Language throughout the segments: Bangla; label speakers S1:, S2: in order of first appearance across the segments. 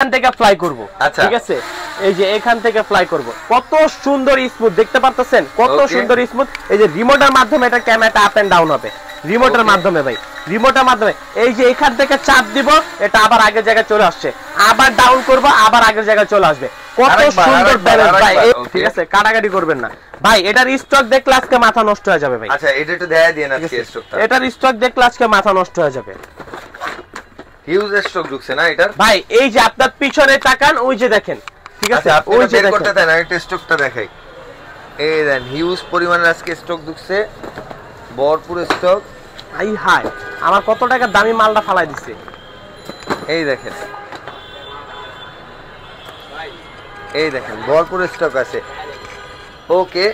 S1: এখান থেকে ফ্লাই করব, ঠিক আছে? এই যে এখান থেকে ফ্লাই করব, কত সুন্দর স্মুথ দেখতে পাচ্ছেন, কত সুন্দর স্মুথ। এই যে রিমোটের মাধ্যমে এটা ক্যামেরাটা আপ এন্ড ডাউন হবে, রিমোটের মাধ্যমে ভাই, রিমোটের মাধ্যমে। এই যে এখান থেকে চাপ দিব, এটা আবার আগের জায়গায় চলে আসছে, আবার ডাউন করব, আবার আগের জায়গায় চলে আসবে। কত সুন্দর ব্যালেন্স ভাই, ঠিক আছে? কাটাকাটি করবেন না ভাই, এটার স্টক দেখলে আজকে মাথা নষ্ট হয়ে যাবে ভাই।
S2: আচ্ছা, এটা একটু দেখাই দেন আজকে স্টকটা।
S1: এটার স্টক দেখলে আজকে মাথা নষ্ট হয়ে যাবে।
S2: হিউজ স্টক ঢুকছে না এটার
S1: ভাই। এই যে আপনার পিছনে তাকান, ওই যে দেখেন, ঠিক আছে?
S2: ওই যে বের করতে দেন, একটা স্টকটা দেখাই। এই দেন হিউজ পরিমাণের আজকে স্টক ঢুকছে, ভরপুর স্টক।
S1: আই হাই, আমার কত টাকা দামি মালটা ফালাই দিছে।
S2: এই দেখেন, এই দেখেন ভরপুর স্টক আছে। ওকে,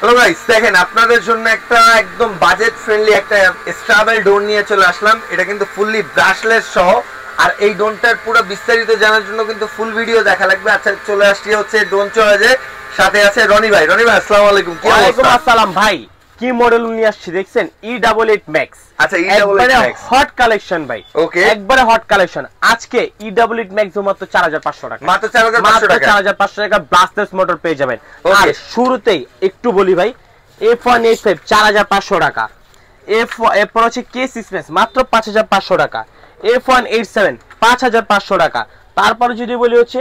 S2: হ্যালো গাইস, দেখেন আপনাদের জন্য একটা একদম বাজেট ফ্রেন্ডলি একটা স্ট্রাবেল ড্রোন নিয়ে চলে আসলাম। এটা কিন্তু ফুললি ব্রাশলেস সহ, আর এই ড্রোনটার পুরো বিস্তারিত জানার জন্য কিন্তু ফুল ভিডিও দেখা লাগবে। আচ্ছা, চলে আসছি হচ্ছে ড্রোন চয়েজে, সাথে আছে রনি ভাই। রনি ভাই, আসসালামু আলাইকুম।
S1: ওয়ালাইকুম আসসালাম ভাই। কি মডেল নিয়ে আসছি দেখছেন? E88 Max।
S2: আচ্ছা, E88 Max
S1: হট কালেকশন ভাই।
S2: ওকে,
S1: একবারে হট কালেকশন। আজকে E88 Max মাত্র 4500 টাকা,
S2: মাত্র 4500 টাকা,
S1: 4500 টাকা ব্লাস্টলেস মোটর পেয়ে যাবেন। আর শুরুতেই একটু বলি ভাই, F185 4500 টাকা, এরপর হচ্ছে কেস স্পেস মাত্র 5500 টাকা, F187 5500 টাকা, তারপরে যদি বলি হচ্ছে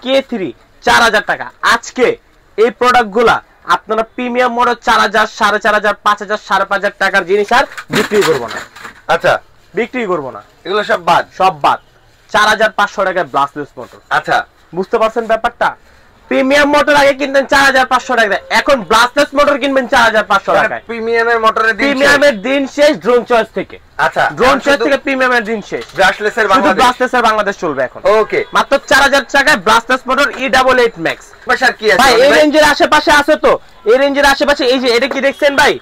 S1: K3 4000 টাকা। আজকে এই প্রোডাক্টগুলা আপনারা প্রিমিয়াম মডেল 4000, 4500, 5000, 5500 টাকার জিনিস আর বিক্রি করব না।
S2: আচ্ছা,
S1: বিক্রি করব না,
S2: এগুলো সব বাদ,
S1: সব বাদ। 4500 টাকার ব্লাস্টলেস মোটর।
S2: আচ্ছা,
S1: বুঝতে পারছেন ব্যাপারটা? প্রিমিয়াম মোটর আগে কিনতেন 4500 টাকা, এখন ব্লাস্টলেস মোটর কিনবেন 4500 টাকা।
S2: প্রিমিয়ামের মোটরের দিন শেষ,
S1: প্রিমিয়ামের দিন শেষ ড্রোন চয়েস থেকে।
S2: আচ্ছা,
S1: ড্রোন চয়েস থেকে প্রিমিয়ামের দিন শেষ।
S2: ব্রাশলেসের
S1: বাংলাদেশ, শুধু ব্লাস্টলেসের বাংলাদেশ চলবে এখন।
S2: ওকে,
S1: মাত্র 4000 টাকায় ব্লাস্টলেস মোটর E88 Max।
S2: বাসার কি আছে
S1: ভাই? এই রেঞ্জের আশেপাশে আছে তো, এই রেঞ্জের আশেপাশে। এই যে এটা কি দেখছেন ভাই?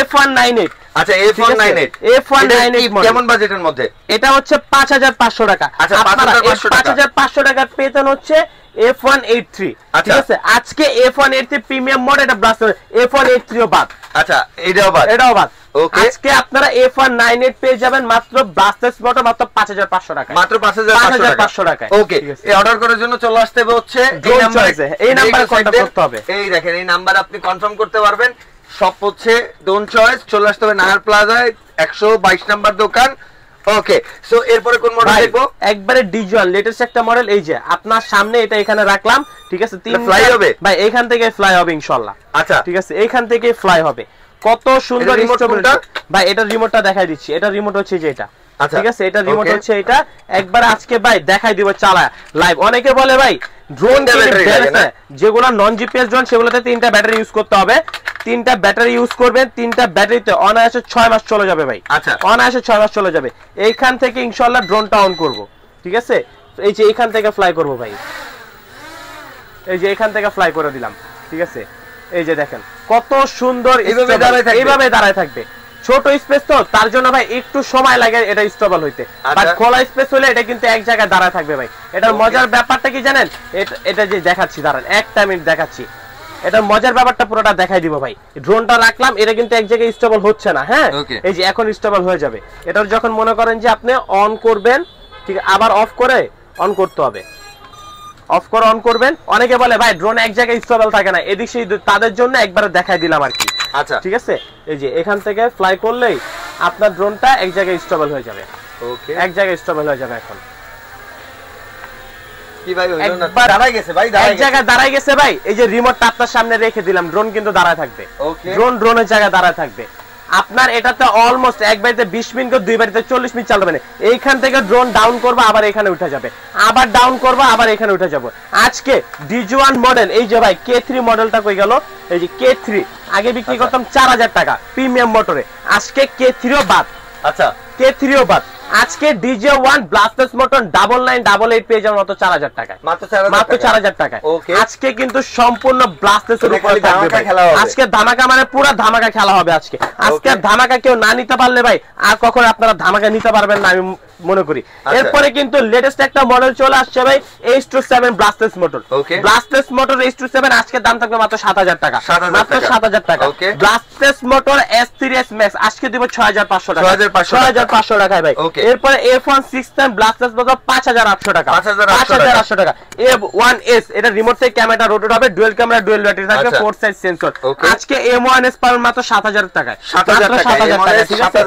S1: F198।
S2: আচ্ছা, F198 কেমন বাজেটের মধ্যে?
S1: এটা হচ্ছে 5500 টাকা।
S2: আচ্ছা,
S1: 5500 টাকা পেতেন হচ্ছে F183। ঠিক আছে? আজকে F183 প্রিমিয়াম মডেল, এটা ব্লাস্টার। F183 ও বাদ।
S2: আচ্ছা, এটাও বাদ,
S1: এটাও বাদ।
S2: ওকে,
S1: আজকে আপনারা F198 পেয়ে যাবেন মাত্র ব্লাস্টার্স মোটর মাত্র 5500 টাকা,
S2: মাত্র 5500 টাকা। ওকে, এই অর্ডার করার জন্য চলে আসতে হবে হচ্ছে এই নম্বরে,
S1: এই নাম্বারে কন্টাক্ট করতে হবে।
S2: এই দেখেন, এই নাম্বার আপনি কনফার্ম করতে পারবেন। সব হচ্ছে ডোন চয়েস, চলে আসতে হবে নাহার প্লাজায় 122 নাম্বার দোকান। ওকে, সো এরপরে কোন মডেল দেখবো?
S1: একবারে ডিজুয়াল লেটেস্ট একটা মডেল। এই যে আপনার সামনে এটা এখানে রাখলাম, ঠিক আছে? তিন
S2: ফ্লাই হবে ভাই,
S1: এইখান থেকে ফ্লাই হবে ইনশাআল্লাহ।
S2: আচ্ছা,
S1: ঠিক আছে, এইখান থেকে ফ্লাই হবে। কত সুন্দর রিমোটটা ভাই, এটা রিমোটটা দেখাই দিচ্ছি। এটা রিমোট হচ্ছে যে এটা, ঠিক আছে? এটা রিমোট হচ্ছে এটা। একবার আজকে ভাই দেখাই দিব চালা লাইভ। অনেকে বলে ভাই ড্রোন যেগুলো নন জিপিএস ড্রোন, সেগুলোতে 3টা ব্যাটারি ইউজ করতে হবে। 3টা ব্যাটারি ইউজ করবেন, 3টা ব্যাটারিতে অনায়াসে 6 মাস চলে যাবে ভাই।
S2: আচ্ছা,
S1: অনায়াসে 6 মাস চলে যাবে। এইখান থেকে ইনশাআল্লাহ ড্রোনটা অন করব, ঠিক আছে? এই যে এইখান থেকে ফ্লাই করব ভাই, এই যে এখান থেকে ফ্লাই করে দিলাম, ঠিক আছে? এই যে দেখেন কত সুন্দর, এইভাবে দাঁড়ায় থাকবে। ছোট স্পেস তো, তার জন্য ভাই একটু সময় লাগে এটা স্টেবল হইতে। বাট খোলা স্পেস হলে এটা কিন্তু এক জায়গায় দাঁড়ায় থাকবে ভাই। এটার মজার ব্যাপারটা কি জানেন? এটা যে দেখাচ্ছি, দাঁড়ান একটা মিনিট দেখাচ্ছি। এটার মজার ব্যাপারটা পুরোটা দেখাই দিব ভাই। ড্রোনটা রাখলাম, এটা কিন্তু এক জায়গায় স্টেবল হচ্ছে না। হ্যাঁ, এই যে এখন স্টেবল হয়ে যাবে। এটার যখন মনে করেন যে আপনি অন করবেন, ঠিক আবার অফ করে অন করতে হবে, অফ করে অন করবেন। অনেকে বলে ভাই ড্রোন এক জায়গায় স্টেবল থাকে না, এদিক সেই, তাদের জন্য একবার দেখাই দিলাম আর কি।
S2: আচ্ছা,
S1: ঠিক আছে? এই যে এখান থেকে ফ্লাই করলেই আপনার ড্রোনটা এক জায়গায় স্টেবল হয়ে যাবে।
S2: ওকে,
S1: এক জায়গায় স্টেবল হয়ে যাবে। এখন
S2: কি ভাই হইলো না? দাঁড়ায় গেছে ভাই,
S1: এক জায়গায় দাঁড়ায় গেছে ভাই। এই যে রিমোটটা আপনার সামনে রেখে দিলাম, ড্রোন কিন্তু দাঁড়ায় থাকবে।
S2: ওকে,
S1: ড্রোনের জায়গায় দাঁড়ায় থাকবে। আপনার এটাতে অলমোস্ট এক বাড়িতে 20 মিনিট করে 2 বাড়িতে 40 মিনিট চালাবে না। এইখান থেকে ড্রোন ডাউন করবে, আবার এখানে উঠে যাবে, আবার ডাউন করবে, আবার এখানে উঠে যাবে। আজকে ডিজুয়ান মডেল, এই যে ভাই K3 মডেলটা কই গেল? এই যে K3 আগে বিক্রি করতাম 4000 টাকা প্রিমিয়াম মোটরে, আজকে K3 ও বাদ।
S2: আচ্ছা,
S1: K3 ও বাদ। আজকে DJ1 ব্লাস্টার্স মোটর 9988 পেয়ে যাবেন মাত্র 4000 টাকায়, মাত্র 4000 টাকায়। আজকে কিন্তু সম্পূর্ণ ব্লাস্টার্সের উপরে থাকবে। আজকে ধামাকা মানে পুরো ধামাকা খেলা হবে আজকে। আজকে ধামাকা কেউ না নিতে পারলে ভাই আর কখনো আপনারা ধামাকা নিতে পারবেন না, আমি মনে করি। এরপরে কিন্তু লেটেস্ট একটা মডেল চলে আসছে ভাই H27 ব্লাস্টলেস মোটর। ব্লাস্টলেস মোটর H27 আজকে দাম থাকবে মাত্র 7000 টাকা, মাত্র 7000 টাকা। ব্লাস্টলেস মোটর S3S Max আজকে দিব 6500 টাকা, 6500 টাকায় ভাই। এরপরে F169 ব্লাস্টলেস মোটর 5800 টাকা, 5800 টাকা। F1S এটা রিমোট থেকে ক্যামেরা রোটেট হবে, ডুয়াল ক্যামেরা ডুয়াল ব্যাটারি থাকবে, 4 সাইজ সেন্সর। আজকে M1S পাবেন মাত্র 7000 টাকায়, 7000 টাকা, ঠিক আছে।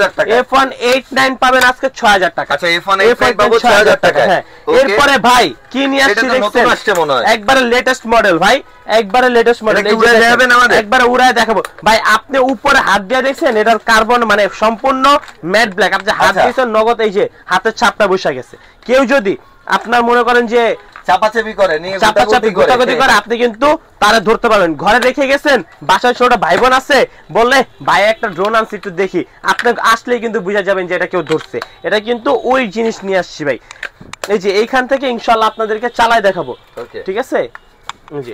S1: F189 পাবেন আজকে 6000 টাকা। আচ্ছা F189 পাবো 6000 টাকা। হ্যাঁ এরপরে ভাই কি নিয়ে আসছে দেখছেন, একবারে লেটেস্ট মডেল ভাই, একবারে লেটেস্ট মডেল। একবারে উড়ায় দেখাবো ভাই। আপনি উপরে হাত দিয়ে দেখছেন, এটার কার্বন মানে সম্পূর্ণ ম্যাট ব্ল্যাক। আপনি হাত দিয়েছেন নগদ, এই যে হাতের ছাপটা বসে গেছে। কেউ যদি আপনার মনে করেন যে চাপাচাপি করে, আপনি কিন্তু তারা ধরতে পারবেন। ঘরে রেখে গেছেন, বাসায় ছোট ভাই বোন আছে, বললে ভাই একটা ড্রোন আনছি একটু দেখি, আপনি আসলেই কিন্তু বুঝা যাবেন যে এটা কেউ ধরছে। এটা কিন্তু ওই জিনিস নিয়ে আসছি ভাই। এই যে এইখান থেকে ইনশাআল্লাহ আপনাদেরকে চালাই দেখাবো, ঠিক আছে। জি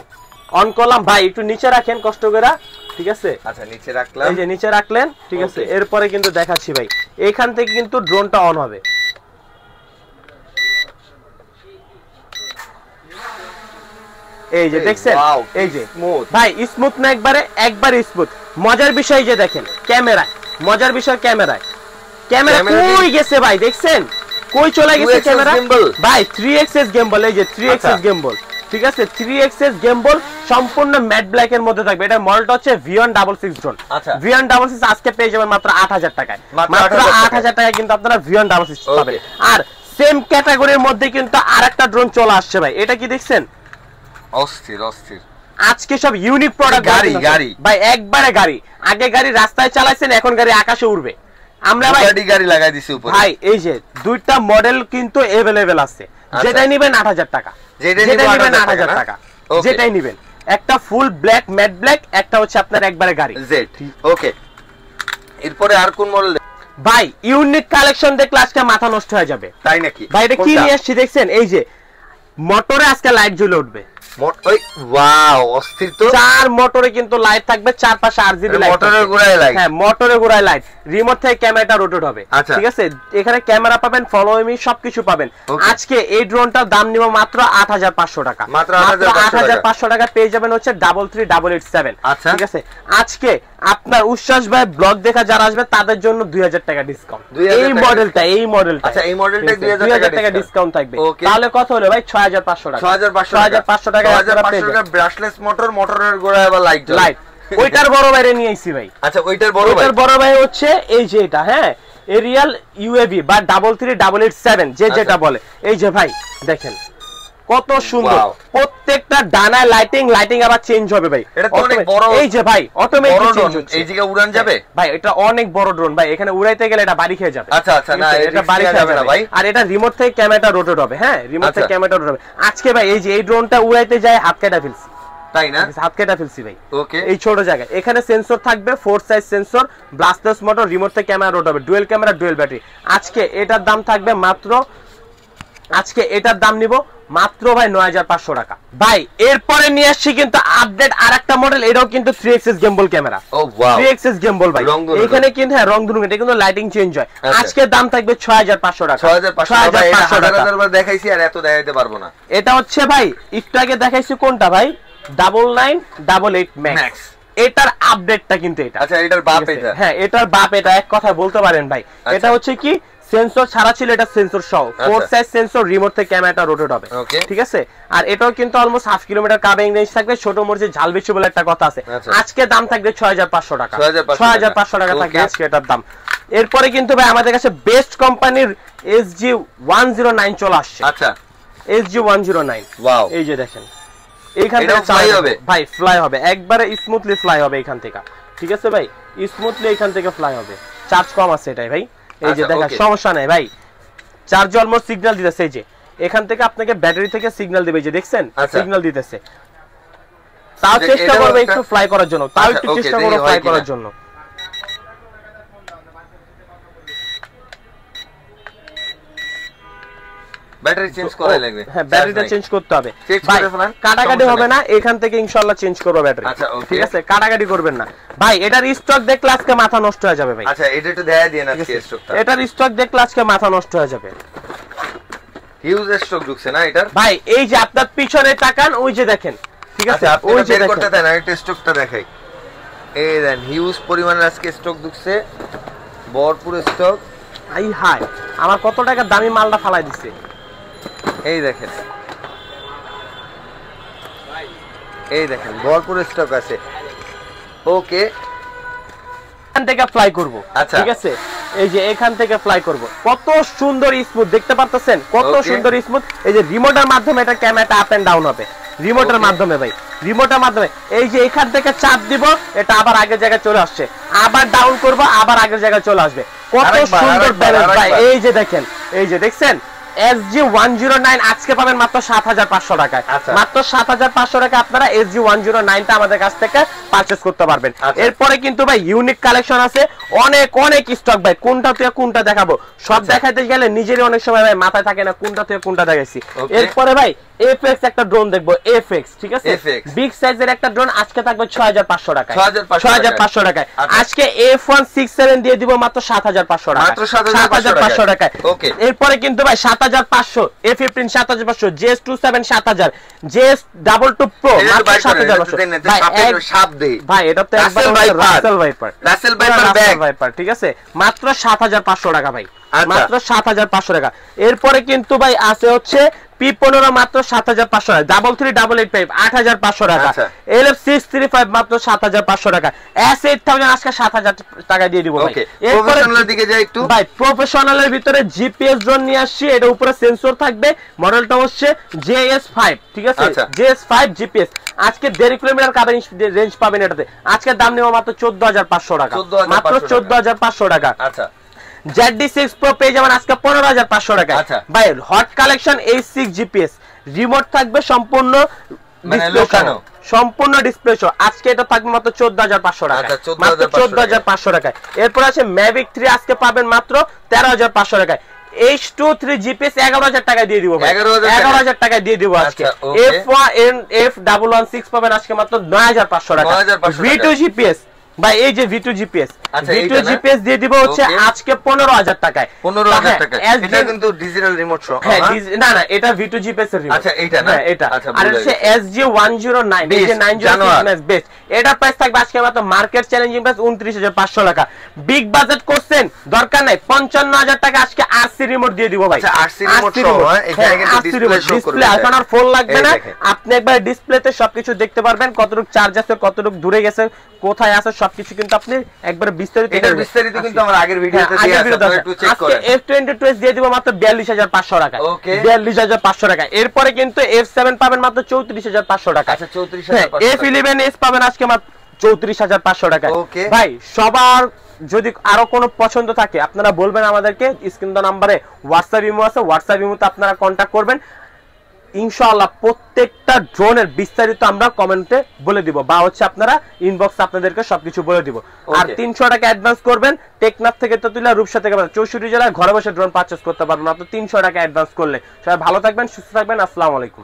S1: অন করলাম ভাই, একটু নিচে রাখেন কষ্ট করে, ঠিক আছে। আচ্ছা নিচে রাখলাম, এই যে নিচে রাখলেন, ঠিক আছে। এরপরে কিন্তু দেখাচ্ছি ভাই, এইখান থেকে কিন্তু ড্রোনটা অন হবে। এই যে দেখছেন, এই যে ভাই স্মুথ না, একবারে স্মুথ। মজার বিষয় যে দেখেন ক্যামেরা, মজার বিষয় ক্যামেরা কই গেছে ভাই, দেখছেন কই চলে গেছে ক্যামেরা ভাই। 3xs গিম্বল, এই যে 3xs গিম্বল, ঠিক আছে। 3xs গিম্বল সম্পূর্ণ ম্যাট ব্ল্যাক এর মধ্যে থাকবে। এটা মডেলটা হচ্ছে V166 ড্রোন। V166 আজকে পেয়ে যাবেন মাত্র 8000 টাকায়, মাত্র 8000 টাকায় কিন্তু আপনারা V166 পাবেন। আর সেম ক্যাটাগরির মধ্যে কিন্তু আরেকটা ড্রোন চলে আসছে ভাই, এটা কি দেখছেন? অস্থির অস্থির। আজকে সব ইউনিক প্রোডাক্ট, গাড়ি ভাই, একবারে গাড়ি। আগে গাড়ি রাস্তায় চালাইছেন, এখন গাড়ি আকাশে উড়বে। আমরা ভাই গাড়ি লাগাই দিছি উপরে ভাই। এই যে দুইটা মডেল কিন্তু अवेलेबल আছে, যেটাই নেবেন 8000 টাকা, যেটাই নেবেন 8000 টাকা, যেটাই নেবেন। একটা ফুল ব্ল্যাক ম্যাট ব্ল্যাক, একটা হচ্ছে আপনার একবারে গাড়ি জেড। ওকে এরপরে আর কোন মডেল ভাই? ইউনিক কালেকশন দেখলে আজকে মাথা নষ্ট হয়ে যাবে, তাই নাকি ভাই? এটা কি নিয়ে আসছি দেখছেন, এই যে মোটরে আজকে লাইট জ্বলে উঠবে। ওয়াও অস্থির তো। 4 মোটরে কিন্তু লাইট থাকবে, চারপাশে আরজিবি লাইট, মোটরের গোড়ায় লাইট। হ্যাঁ মোটরের গোড়ায় লাইট, রিমোট থেকে ক্যামেরাটা রোটেট হবে, ঠিক আছে। এখানে ক্যামেরা পাবেন, ফলো মি সবকিছু পাবেন। আজকে এই ড্রোনটার দাম নিব মাত্র 8500 টাকা, মাত্র 8500 টাকা পেয়ে যাবেন হচ্ছে 33887, ঠিক আছে। আজকে আপনার উচ্ছ্বাস ভাই ব্লগ দেখা যারা আসবে তাদের জন্য 2000 টাকা ডিসকাউন্ট। এই মডেলটা, আচ্ছা এই মডেলটা 2000 টাকা ডিসকাউন্ট থাকবে। তাহলে কত হলো ভাই? 6500 টাকা, 6500 টাকা ব্রাশলেস মোটর, মোটরের গোড়ায় আবার লাইট। ওইটার বড় বাইরে নিয়ে আইছি ভাই। আচ্ছা ওইটার বড় ভাই হচ্ছে এই যে এটা, হ্যাঁ এরিয়াল ইউএভি বা 33887 যেটা বলে। এই যে ভাই দেখেন কত সুন্দর, প্রত্যেকটা ডানায় লাইটিং আবার চেঞ্জ হবে ভাই। এটা তো অনেক বড়, এই যে ভাই অটোমেটিক চেঞ্জ হচ্ছে। এই জায়গায় উড়ান যাবে ভাই, এটা অনেক বড় ড্রোন ভাই। এখানে উড়াইতে গেলে এটা বাড়ি খেয়ে যাবে। আচ্ছা না এটা বাড়ি খেয়ে যাবে না ভাই। আর এটা রিমোট থেকে ক্যামেরাটা রোটেট হবে, হ্যাঁ রিমোট থেকে ক্যামেরাটা রোটেট হবে। আজকে ভাই এই যে এই ড্রোনটা উড়াইতে যায় হাত কেটে ফেলছি, তাই না? হাত কেটে ফেলছি ভাই। ওকে এই ছোট জায়গায় এখানে সেন্সর থাকবে, 4 সাইজ সেন্সর, ব্লাস্টলেস মোটর, রিমোট থেকে ক্যামেরা রোটেট হবে, ডুয়াল ক্যামেরা ডুয়াল ব্যাটারি। আজকে এটার দাম থাকবে মাত্র, আজকে এটার দাম নিব মাত্র ভাই 9500 টাকা ভাই। এরপরে নিয়ে আসছি কিন্তু আপডেট আরেকটা মডেল, এটাও কিন্তু 3xs গিম্বল ক্যামেরা। ও ওয়াও 3xs গিম্বল ভাই। এখানে কিন্তু হ্যাঁ রং ধরুন, এটা কিন্তু লাইটিং চেঞ্জ হয়। আজকে দাম থাকবে 6500 টাকা, 6500 টাকা দেখাইছি, আর এত দেখাইতে পারবো না। এটা হচ্ছে ভাই একটু আগে দেখাইছি কোনটা ভাই? 9988 ম্যাক্স। এটার আপডেটটা কিন্তু এটা। আচ্ছা এটার বাপ এটা? হ্যাঁ এটার বাপ এটা, এক কথা বলতে পারেন ভাই। এটা হচ্ছে কি সেন্সর ছাড়া ছিল, এটা সেন্সর সহ 4 সাইজ সেন্সর, রিমোট থেকে ক্যামেরাটা রোটেট হবে, ঠিক আছে। আর এটাও কিন্তু অলমোস্ট 1/2 কিলোমিটার কাভারিং রেঞ্জ থাকবে। ছোট মরিচে ঝাল বেশি বলে একটা কথা আছে। আজকে দাম থাকবে 6500 টাকা, 6500 টাকা থাকবে আজকে এটার দাম। এরপরে কিন্তু ভাই আমাদের কাছে বেস্ট কোম্পানির SG109 চলে আসছে। আচ্ছা SG109 ওয়াও, এই যে দেখেন এইখান থেকে ফ্লাই হবে ভাই, ফ্লাই হবে একবারে স্মুথলি ফ্লাই হবে এখান থেকে, ঠিক আছে ভাই স্মুথলি এখান থেকে ফ্লাই হবে। চার্জ কম আছে এটাই ভাই, এই যে দেখেন সমস্যা নাই ভাই, চার্জ অলমোস্ট সিগন্যাল দিতেছে। এই যে এখান থেকে আপনাকে ব্যাটারি থেকে সিগন্যাল দিবে, এই যে দেখছেন সিগন্যাল দিতেছে। তাও চেষ্টা করবে একটু ফ্লাই করার জন্য, তাও একটু চেষ্টা করো ফ্লাই করার জন্য।
S2: ব্যাটারি চেঞ্জ করা লাগবে।
S1: হ্যাঁ ব্যাটারিটা চেঞ্জ করতে হবে
S2: চেঞ্জ
S1: ভাই,
S2: করে ফেলান,
S1: কাটাকাটি হবে না, এখান থেকে ইনশাআল্লাহ চেঞ্জ করব ব্যাটারি।
S2: আচ্ছা ওকে,
S1: ঠিক আছে, কাটাকাটি করবেন না ভাই। এটার স্টক দেখলে আজকে মাথা নষ্ট হয়ে যাবে ভাই।
S2: আচ্ছা এটা একটু দেখাই দেন আজকে স্টকটা।
S1: এটার স্টক দেখলে আজকে মাথা নষ্ট হয়ে যাবে।
S2: হিউজ স্টক ঢুকছে না এটার
S1: ভাই। এই যে আপনার পিছনে তাকান, ওই যে দেখেন, ঠিক আছে,
S2: আচ্ছা
S1: ওই
S2: আপনি
S1: যে
S2: বের করতে
S1: দেখেন,
S2: দেন, একটা স্টকটা দেখাই। এই দেন হিউজ পরিমাণের আজকে স্টক ঢুকছে, ভরপুর স্টক।
S1: আই হাই, আমার কত টাকা দামি মালটা ফালাই দিছে।
S2: এই দেখেন, এই দেখেন ভরপুর স্টক আছে। ওকে,
S1: এখান থেকে ফ্লাই করব।
S2: আচ্ছা।
S1: ঠিক আছে, এই যে এখান থেকে ফ্লাই করব। কত সুন্দর স্মুথ দেখতে পারতেছেন, কত
S2: Okay.
S1: সুন্দর স্মুথ। এই যে রিমোটের মাধ্যমে এটা ক্যামেরাটা আপ এন্ড ডাউন হবে, রিমোটের
S2: Okay.
S1: মাধ্যমে ভাই, রিমোটের মাধ্যমে। এই যে এখান থেকে চাপ দিব, এটা আবার আগের জায়গায় চলে আসছে, আবার ডাউন করব, আবার আগের জায়গায় চলে আসবে। কত
S2: আরেকবার,
S1: সুন্দর
S2: আরেকবার,
S1: ব্যালেন্স ভাই।
S2: আরেকবার।
S1: এই যে দেখেন, এই যে দেখছেন SG109 আজকে পাবেন মাত্র 7500 টাকায়।
S2: আচ্ছা।
S1: মাত্র 7500 টাকা আপনারা SG109 টা আমাদের কাছ থেকে পারচেজ করতে পারবেন।
S2: আচ্ছা।
S1: এরপরে কিন্তু ভাই ইউনিক কালেকশন আছে, অনেক অনেক স্টক ভাই। কোনটা থেকে কোনটা দেখাবো, সব
S2: আচ্ছা।
S1: দেখাইতে গেলে নিজেরই অনেক সময় ভাই মাথায় থাকে না কোনটা থেকে কোনটা দেখাইছি।
S2: Okay.
S1: এরপরে ভাই এফএক্স একটা ড্রোন দেখবো, এফএক্স, ঠিক আছে,
S2: FX
S1: বিগ সাইজের একটা ড্রোন আজকে থাকবে 6500 টাকায়।
S2: 6500
S1: টাকায়।
S2: আচ্ছা।
S1: আজকে F167 দিয়ে দিব মাত্র 7500 টাকা,
S2: মাত্র 7500
S1: টাকায়।
S2: ওকে,
S1: এরপরে কিন্তু ভাই 7500, A15 7500, JS27 7000, JS22 Pro মাত্র 7500
S2: সাপ দেই
S1: ভাই। এটা তো একবার Russell viper,
S2: Russell viper bag,
S1: viper, ঠিক আছে, মাত্র 7500 টাকা ভাই,
S2: আচ্ছা।
S1: মাত্র 7500 টাকা। এরপরে কিন্তু ভাই আছে হচ্ছে P15 মাত্র 7500 টাকা, 33885 8500 টাকা,
S2: আচ্ছা।
S1: LF635 মাত্র 7500 টাকা, S8000 আজকে 7000 টাকা দিয়ে দিব ভাই।
S2: ওকে,
S1: এরপরে
S2: প্রফেশনালের দিকে যাই একটু
S1: ভাই, প্রফেশনালের ভিতরে জিপিএস ড্রোন নিয়ে আসছি, এটা উপরে সেন্সর থাকবে, মডেলটা হচ্ছে JS5, ঠিক আছে,
S2: আচ্ছা।
S1: JS5 GPS. আজকে 1.5 কিলোমিটার কাভারেজ রেঞ্জ পাবেন এটাতে। আজকে দাম নেওয়া মাত্র 14500 টাকা,
S2: 14,500
S1: মাত্র 14500 টাকা।
S2: আচ্ছা
S1: ZD6 Pro পেয়ে যাবেন আজকে 15500 টাকা।
S2: আচ্ছা।
S1: ভাই hot collection H6 GPS, remote থাকবে সম্পূর্ণ
S2: মানে
S1: display
S2: লোকানো।
S1: সহ, সম্পূর্ণ ডিসপ্লে সহ। আজকে এটা থাকবে মাত্র 14500 টাকা,
S2: আচ্ছা,
S1: মাত্র 14500 টাকায়। এরপর আছে Mavic 3 আজকে পাবেন মাত্র 13500 টাকায়। H23 জিপিএস 11000 টাকা দিয়ে দিব ভাই, 11000 টাকা দিয়ে দিব আজকে।
S2: আচ্ছা, okay।
S1: F116 পাবেন আজকে মাত্র 9500 টাকা।
S2: 9500
S1: V2 জিপিএস ভাই, এই যে V2 জিপিএস,
S2: আচ্ছা,
S1: V2
S2: এইটা না?
S1: জিপিএস দিয়ে দিব হচ্ছে
S2: Okay।
S1: আজকে 15000 টাকায়,
S2: 15000 টাকা।
S1: হ্যাঁ,
S2: এটা কিন্তু ডিজিটাল রিমোট সহ।
S1: হ্যাঁ, না না, এটা V2 জিপিএস এর রিমোট।
S2: আচ্ছা, এইটা না?
S1: হ্যাঁ, এটা।
S2: আচ্ছা,
S1: আর
S2: বুঝা
S1: হচ্ছে
S2: গেছে।
S1: SG109, এই যে 906 বেস্ট, এটা প্রাইস থাকবে আজকে মাত্র মার্কেট চ্যালেঞ্জিং প্রাইস 29500 টাকা। বিগ বাজেট করছেন, দরকার নাই, 55000 টাকা আজকে আরসি রিমোট দিয়ে দিব ভাই।
S2: আচ্ছা, RC রিমোট সহ, হ্যাঁ, এখানে কিন্তু ডিসপ্লে শো করবে।
S1: ডিসপ্লে এখন আর ফোন লাগবে
S2: এই
S1: না,
S2: দেখেন।
S1: আপনি একবার ডিসপ্লেতে সবকিছু দেখতে পারবেন, কতটুকু চার্জ আছে, কতটুকু দূরে গেছে, কোথায় আছে, সবকিছু কিন্তু আপনি একবার বিস্তারিত
S2: এটার বিস্তারিত কিন্তু আমার আগের ভিডিওতে দেয়া আছে, আপনারা একটু চেক
S1: আজকে
S2: করেন।
S1: F22 দিয়ে দিব মাত্র 42500 টাকা,
S2: Okay।
S1: 42500 টাকা। এরপরে কিন্তু F7 পাবেন মাত্র 34500 টাকা।
S2: আচ্ছা, 34500
S1: F11s পাবেন আজকে মাত্র 34500 টাকা।
S2: Okay।
S1: ভাই সবার যদি আরো কোনো পছন্দ থাকে আপনারা বলবেন আমাদেরকে, স্ক্রিন দা নম্বরে হোয়াটসঅ্যাপ ইমো আছে, হোয়াটসঅ্যাপ ইমোতে আপনারা কন্টাক্ট করবেন। ইনশাআল্লাহ প্রত্যেকটা ড্রোনের বিস্তারিত আমরা কমেন্টে বলে দিব, বা হচ্ছে আপনারা ইনবক্সে আপনাদেরকে সবকিছু বলে দিব। আর 300 টাকা অ্যাডভান্স করবেন, টেকনাফ থেকে তেতুলিয়া, রূপসা থেকে 64 জেলায় ঘরে বসে ড্রোন পারচেজ করতে পারবেন মাত্র 300 টাকা অ্যাডভান্স করলে। সবাই ভালো থাকবেন, সুস্থ থাকবেন, আসসালামু আলাইকুম।